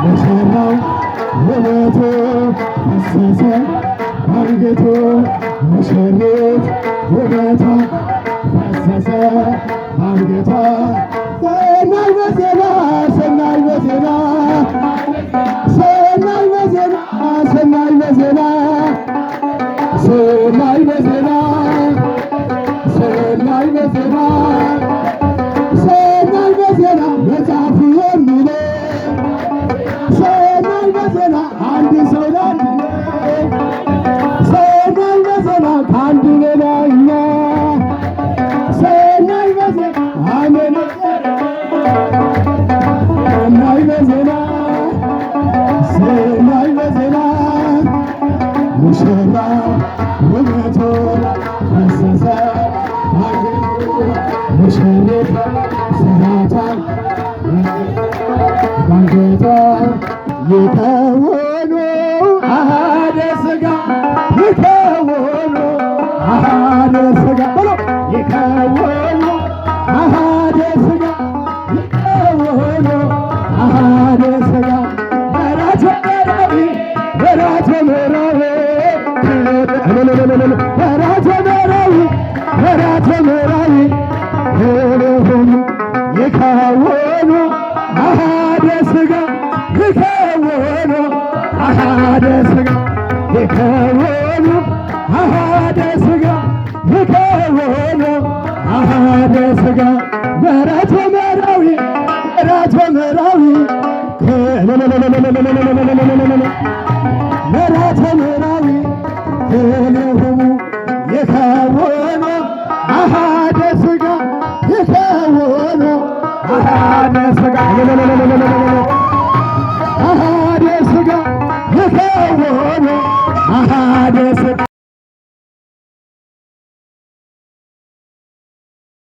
ሙሽራው ውበቱ ፈሰሰ አንገቱ ሙሽሪት ውበቷ ፈሰሰ አንገቷ ሰናይ በዜና ሰናይ በዜና ሰናይ በዜና ሰናይ በዜና ሰናይ በዜና ሰናይ በዜና ሰናይ በዜና መጽሐፉ የሚለው ሰናይ በዜና አንድ ሰው ለአንድ ሰናይ በዜና ከአንድ በላይኛ ሰናይ በዜና አሜን ሰናይ በዜና ሰናይ በዜና ሙሽራ ውበቱ ፈሰሰ አንገቱ ሙሽሪት ስራቷን ባንገቷ ይከውኑ አሐደ ሥጋ ይከውኑ አሐደ ሥጋ በሎ ይከውኑ አሐደ ሥጋ ይከውኑ አሐደ ሥጋ በራቸ መራዊ በራቸ መራዊ በራቸ መራዊ በራቸ መራዊ ሁሉም ይከውኑ አሐደ ሥጋ ይከውኑ አሐደ ሥጋ ይከውኑ አሐደ ሥጋ ይከውኑ አሐደ ሥጋ በራቸ መራዊ በራቸ መራዊ በራቸ መራዊ ሁሉም ይከውኑ አሐደ ሥጋ ይከውኑ አሐደ ሥጋ አሐደ ሥጋ ይከውኑ